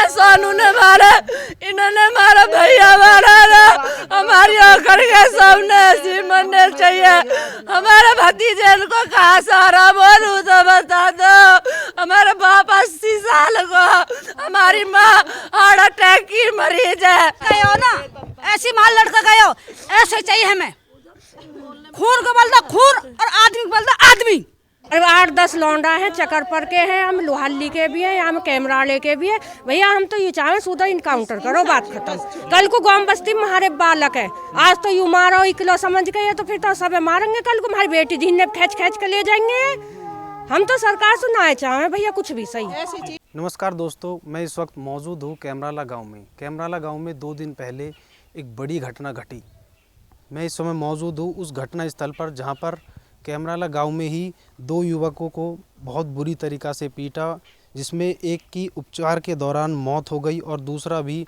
सोनू ने मारा, इन्होंने मारा, भैया मारा ना। हमारी औखड़ के सामने ऐसी मरने चाहिए। हमारे भतीजे को कहाँ सारा बोलूं तो बता दो। हमारे बाप 80 साल को, हमारी माँ हार्ट अटैक की मरीज है। गयो ना, ऐसी माल लड़का गयो, ऐसे चाहिए हमें। खून को बोलता खून और आदमी को बोलता आदमी। 8-10 लौंडा हैं, चक्कर पर के हैं, हम लोहाली के भी हैं, हम कैमरा लेके भी हैं। भैया हम तो ये चाहें सीधा इनकाउंटर करो, बात खत्म। कल को गांव बस्ती में हमारे बालक है, आज तो यूं मारो 1 किलो समझ गए तो फिर तो सब मारेंगे। कल को हमारी बेटी झीने खींच के ले जाएंगे। हम तो सरकार सुनाए चाहें भैया कुछ भी सही। नमस्कार दोस्तों, मैं इस वक्त मौजूद हूँ कैमराला गांव में। कैमराला गांव में 2 दिन पहले एक बड़ी घटना घटी। मैं इस समय मौजूद हूँ उस घटना स्थल पर जहाँ पर कैमराला गांव में ही 2 युवकों को बहुत बुरी तरीक़ा से पीटा, जिसमें एक की उपचार के दौरान मौत हो गई और दूसरा भी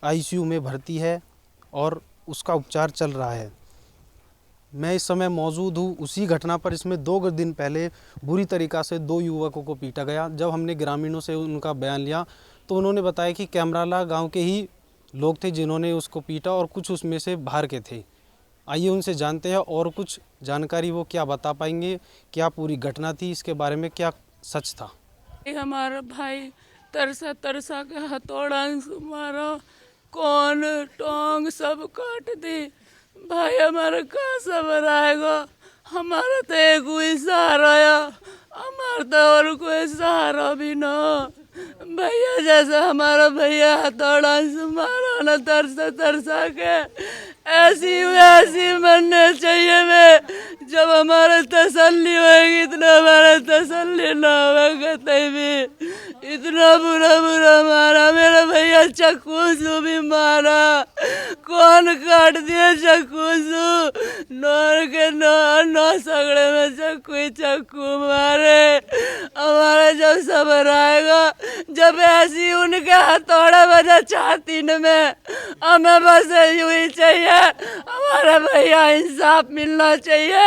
आईसीयू में भर्ती है और उसका उपचार चल रहा है। मैं इस समय मौजूद हूँ उसी घटना पर। इसमें 2 दिन पहले बुरी तरीक़ा से 2 युवकों को पीटा गया। जब हमने ग्रामीणों से उनका बयान लिया तो उन्होंने बताया कि कैमराला गाँव के ही लोग थे जिन्होंने उसको पीटा और कुछ उसमें से बाहर के थे। आइए उनसे जानते हैं और कुछ जानकारी वो क्या बता पाएंगे, क्या पूरी घटना थी, इसके बारे में क्या सच था। हमारा भाई तरसा के हथौड़ा मारा, कौन टोंग सब काट दी। भाई हमारा कहाँ सबर आएगा। हमारा तो एक ही सहारा है, हमारा तो और कोई सहारा भी ना। भैया जैसा हमारा भैया हथौड़ा से मारा ना, तरसा के ऐसी मरने चाहिए। मैं जब हमारा तसल्ली होगी इतना हमारा तसल्ली ना होगा कहीं भी। इतना बुरा मारा मेरा भैया, चाकू से भी मारा। कौन काट दिया चाकू से, नौर के नौ सगड़े में चाकू मारे। हमारा जब सबर आएगा, जब ऐसी उनके हथौड़ा बजा छाती में, हमें बस यूं ही चाहिए। हमारा भैया इंसाफ मिलना चाहिए,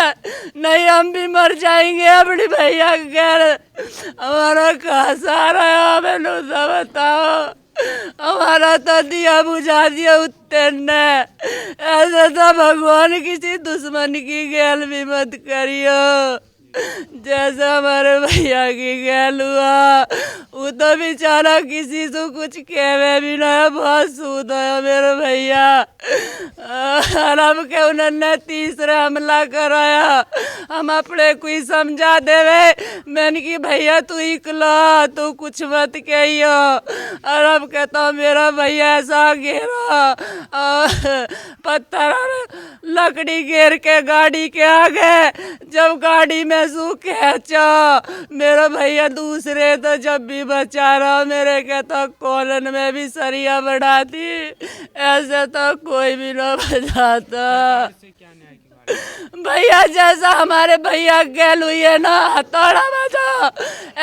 नहीं हम भी मर जाएंगे अपनी भैया के घर। हमारा कहाँ सहारा है, हमें नुसा बताओ। हमारा तो दिया बुझा दिया उत्तर ने। ऐसा तो भगवान किसी दुश्मन की गैल भी मत करियो। जैसा हमारे भैया की गैल हुआ, वो तो बेचारा किसी से कुछ कहवे भी ना है, बहुत सूद है मेरे भैया। आराम के उन्होंने तीसरा हमला कराया। हम अपने कोई समझा देवे, मैंने की भैया तू इकला, तू कुछ मत कहियो। आराम के तो मेरा भैया ऐसा घेरा, पत्थर लकड़ी घेर के गाड़ी के आगे, जब गाड़ी में खेचा मेरा भैया दूसरे तो जब भी बचा रहा, मेरे के तो कॉलन में भी सरिया बढ़ा दी। ऐसे तो कोई भी ना बचाता। भैया जैसा हमारे भैया गैल हुई है ना, हथौड़ा बजा,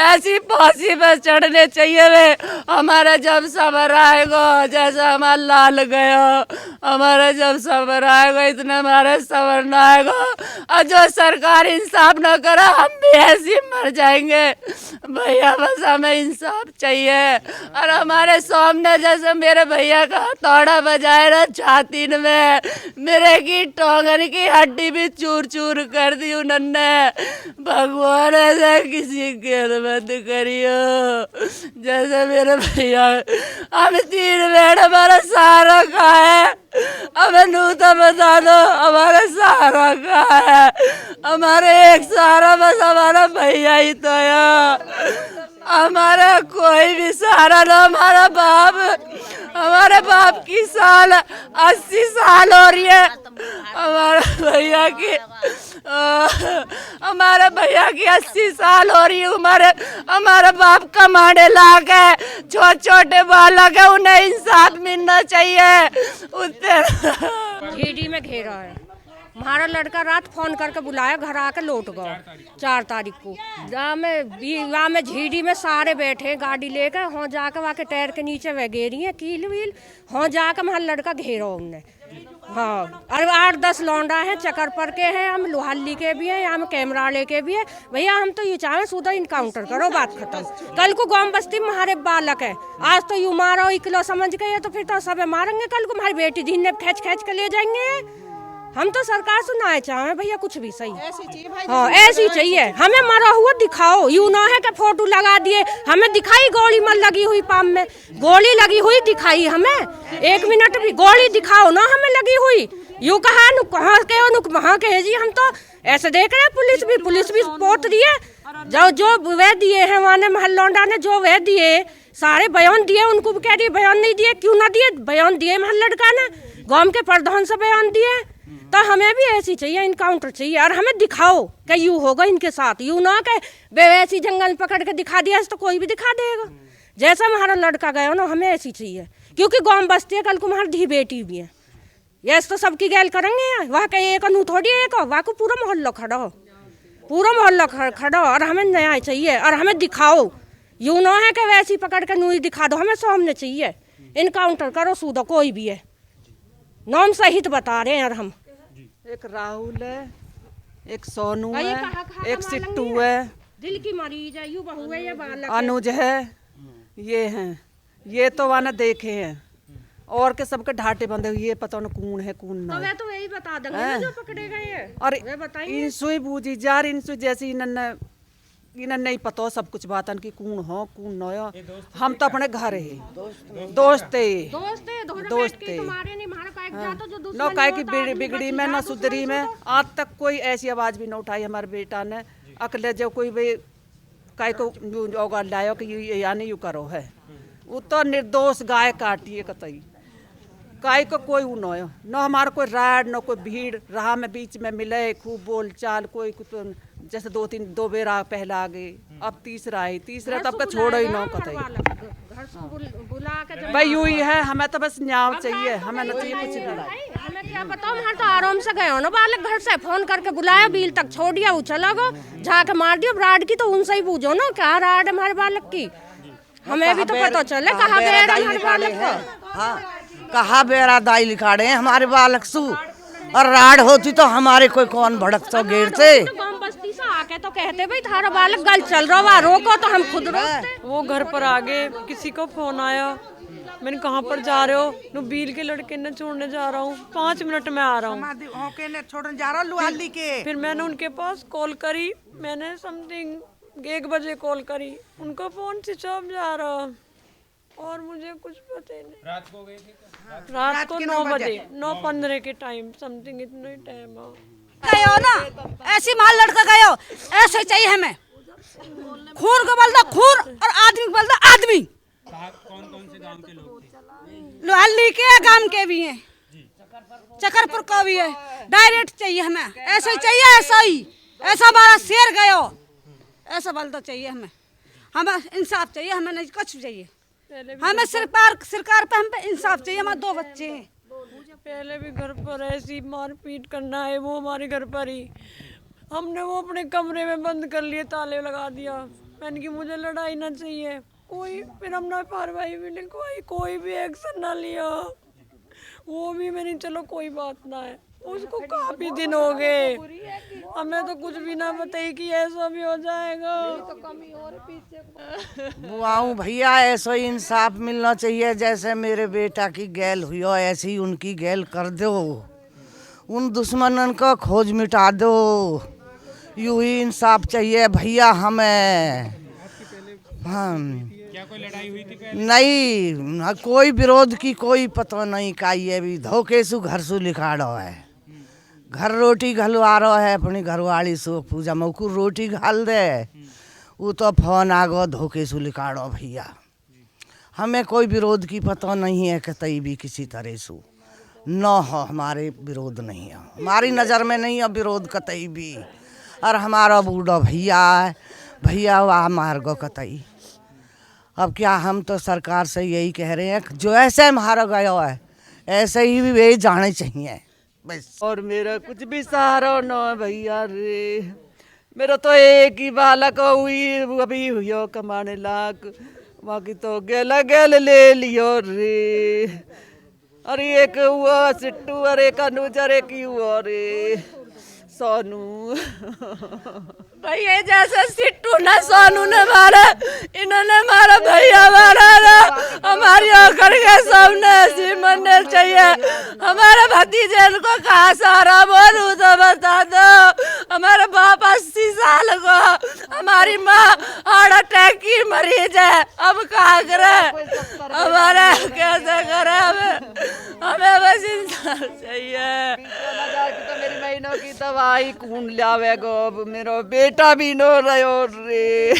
ऐसी फांसी पे चढ़ने चाहिए वे। हमारा जब सबर आएगा, जैसा हमारा लाल गया, हमारा जब सबर आएगा, इतना हमारे सबर ना आएगा और जो सरकार इंसाफ ना करा, हम भी ऐसे मर जाएंगे। भैया बस हमें इंसाफ चाहिए। और हमारे सामने जैसे मेरे भैया का हथौड़ा बजाए ना छाती में, मेरे की टोंगन की हड्डी भी चूर चूर कर दी उन्होंने। भगवान ऐसा किसी के मत करियो। जैसे मेरे भैया, हम 3 बेड़ हमारा सहारा कहाँ है, हमें नू तो बता दो हमारा सहारा कहाँ है। हमारे एक सहारा बस हमारा भैया ही तो है। हमारा कोई भी सहारा ना। हमारा बाप, हमारे बाप की साल 80 साल हो रही है। हमारा भैया की हमारे भैया की 80 साल हो रही है उम्र। हमारा बाप कमाने लाग है, छोटे बालक है, उन्हें इंसाफ मिलना चाहिए। झीडी में घेरा है। हमारा लड़का रात फोन करके बुलाया, घर आके लौट गया 4 तारीख को। वहाँ में झीडी में सारे बैठे गाड़ी लेकर, हो जाकर वहाँ के टायर के नीचे वगैरह है कील वील, हो जाकर हमारा लड़का घेरा उनने। हाँ, अरे 8-10 लौंडा हैं, चक्कर पर के हैं, हम लोहाली के भी हैं, हम कैमरा लेके भी है। भैया हम तो ये चाहें सीधा इनकाउंटर करो, बात खत्म। कल को गांव बस्ती में हमारे बालक है, आज तो यूं मारो 1 किलो समझ गए तो फिर तो सब मारेंगे। कल को हमारी बेटी धीन ने खींच के ले जाएंगे। हम तो सरकार सुनाए चाहे भैया कुछ भी सही, हाँ ऐसी चाहिए। हमें मरा हुआ दिखाओ, यूं ना है कि फोटो लगा दिए। हमें दिखाई गोली मल लगी हुई, पाम में गोली लगी हुई दिखाई हमें। 1 मिनट भी गोली दिखाओ ना हमें लगी हुई। यूं कहा नु कहाँ के नुक वहाँ के जी। हम तो ऐसे देख रहे हैं, पुलिस भी पोत रही है। जो वह दिए हैं वहाँ महल्लौंडा ने, जो वह दिए सारे बयान दिए, उनको भी कह रही बयान नहीं दिए। क्यों ना दिए बयान? दिए महल लड़का ने, गाँव के प्रधान से बयान दिए। तो हमें भी ऐसी चाहिए, इनकाउंटर चाहिए। और हमें दिखाओ कि यूँ होगा इनके साथ, यूँ ना कि वैसी जंगल पकड़ के दिखा दिया तो कोई भी दिखा देगा। जैसा हमारा लड़का गया ना, हमें ऐसी चाहिए। क्योंकि गाँव बस्ती है, कल को हमारी धी बेटी भी है। यस तो सबकी गैल करेंगे। वहाँ का एक अनु थोड़ी एक, वहाँ को पूरा मोहल्ला खड़ा हो, पूरा मोहल्ला खड़ा हो। और हमें न्याय चाहिए और हमें दिखाओ। यूँ ना है कि वैसी पकड़ के नूई दिखा दो, हमें सामने चाहिए। इनकाउंटर करो सूदा कोई भी है, नाम सहित बता रहे हैं। और हम एक राहुल है, एक सोनू है, एक सिट्टू है, दिल की मरीज है, यू बहू है, ये बालक है, अनुज है, ये हैं। ये तो वाना देखे हैं और के सबके ढाटे बंधे हुए, ये पता न कौन है कौन ना। तो वे तो यही बता देंगे जो पकड़े गए हैं। और वे बताइए इनसुई बूझी जार, इनसु जैसी इन्हें नहीं पता सब कुछ बातन की कौन हो कौन न हो। हम तो अपने घर है, दोस्त नो काहे की बिगड़ी में न सुधरी में। आज तक कोई ऐसी आवाज भी न उठाई हमारे बेटा ने। अकले जो कोई भी काहे को लायो कि यानी यू करो है, वो तो निर्दोष गाय काटी है कतई। काहे को कोई न हो, न हमारा कोई राड न कोई भीड़ रहा में बीच में मिले खूब बोल चाल। कोई जैसे 2 बेरा पहला आ गए, अब तीसरा तब का छोड़ो ही न कतई। भाई यू ही है, हमें तो बस न्याय चाहिए, हमें न चाहिए कुछ नहीं। हमें क्या पता, हमारे तो आराम से गए हो ना बालक, घर से फोन करके बुलाया, बिल तक छोड़ दिया, उछला गो जाके मार दिया। राड की तो उनसे ही पूछो ना क्या राड हमारे बालक की, हमें भी तो पता चले कहाँ गए हमारे बालक को। कहाँ बेरा दाई लिखाड़े हैं हमारे बालक सु। और राड होती तो हमारे कोई कौन भड़क तो गेट से बस्ती से आके तो कहते भाई थारा बालक गल चल रहा है, रोको तो हम खुद रोकते। वो घर पर आगे किसी को फोन आया, मैंने कहाँ पर जा रहे हो? नो बील के लड़के ने छोड़ने जा रहा हूँ, 5 मिनट में आ रहा हूँ। छोड़ने जा रहा लुहाली के। फिर मैंने उनके पास कॉल करी, मैंने समथिंग 1 बजे कॉल करी, उनका फोन स्विच ऑफ जा रहा और मुझे कुछ पता ही नहीं। रात को गए थे? रात को 9 बजे 9:15 के टाइम समथिंग, इतना ही टाइम गए हो ना, ऐसी माल लड़का गए हो, ऐसे चाहिए हमें। खून को बोलता खून और आदमी को बोलता आदमी। कौन से गांव के लोग थे? लोहाली के गांव के भी हैं, चकरपुर का भी है। डायरेक्ट चाहिए हमें, ऐसा ही चाहिए, ऐसा ही, ऐसा हमारा शेर गए हो, ऐसा बोलता चाहिए हमें। हमें इंसाफ चाहिए, हमें नहीं कुछ चाहिए। हमें सरकार पे हम पे इंसाफ चाहिए। हमारे 2 बच्चे हैं। पहले भी घर पर ऐसी मारपीट करना है, वो हमारे घर पर ही। हमने वो अपने कमरे में बंद कर लिए, ताले लगा दिया। मैंने कि मुझे लड़ाई ना चाहिए कोई। फिर हमने कार्रवाई भी लिखवाई, कोई भी एक्शन ना लिया। वो भी मैंने चलो कोई बात ना है, उसको काफी दिन हो गए, हमें तो कुछ भी ना बताई कि ऐसा भी हो जाएगा। बुआऊं भैया ऐसा ही इंसाफ मिलना चाहिए। जैसे मेरे बेटा की गैल हुई हो ऐसी ही उनकी गैल कर दो, उन दुश्मनन का खोज मिटा दो। यूं ही इंसाफ चाहिए भैया हमें। क्या कोई लड़ाई हुई थी पहले? नहीं, कोई विरोध की कोई पता नहीं का। ये भी धोखे सु घर सु लिखाड़ो है, घर रोटी घलवा रहा है अपनी घरवाली सु, पूजा मौकू रोटी घाल दे, वो तो फोन आ गो धोखे सु लिखाड़ो भैया। हमें कोई विरोध की पता नहीं है कतई भी किसी तरह सु न हो, हमारे विरोध नहीं है, हमारी नज़र में नहीं है विरोध कतई भी। और हमारा बूढ़ा भैया वाह मार गो कतई। अब क्या हम तो सरकार से यही कह रहे हैं, जो ऐसे मारा गया है ऐसे ही भी वे जाने चाहिए बस। और मेरा कुछ भी सहारा न भैया रे, मेरा तो एक ही बालक हुई, अभी हुई कमाने लाख, बाकी तो गेल ले लियो रे। अरे एक हुआ सिट्टू, अरे एक अनुज, अरे की हुआ रे सोनू। भैया जैसे सिट्टू ने सोनू ने मारा, इन्होंने मारा भैया मारा ना, हमारी औकर के सामने ऐसी मनने चाहिए। हमारे भतीजे को कहाँ सारा बोलूं तो बता दो। हमारे बाप 80 साल को, हमारी माँ हार्ट अटैक की मरीज है, अब कहाँ करे हमारे, कैसे करे हमें बस इंसान चाहिए। तो मेरी महीनों की दवाई कौन लावेगो, मेरा बेटा भी नो रहो रे।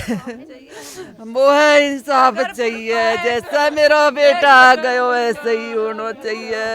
वो है इंसाफ चाहिए, जैसा मेरा बेटा गयो ऐसे ही होना चाहिए।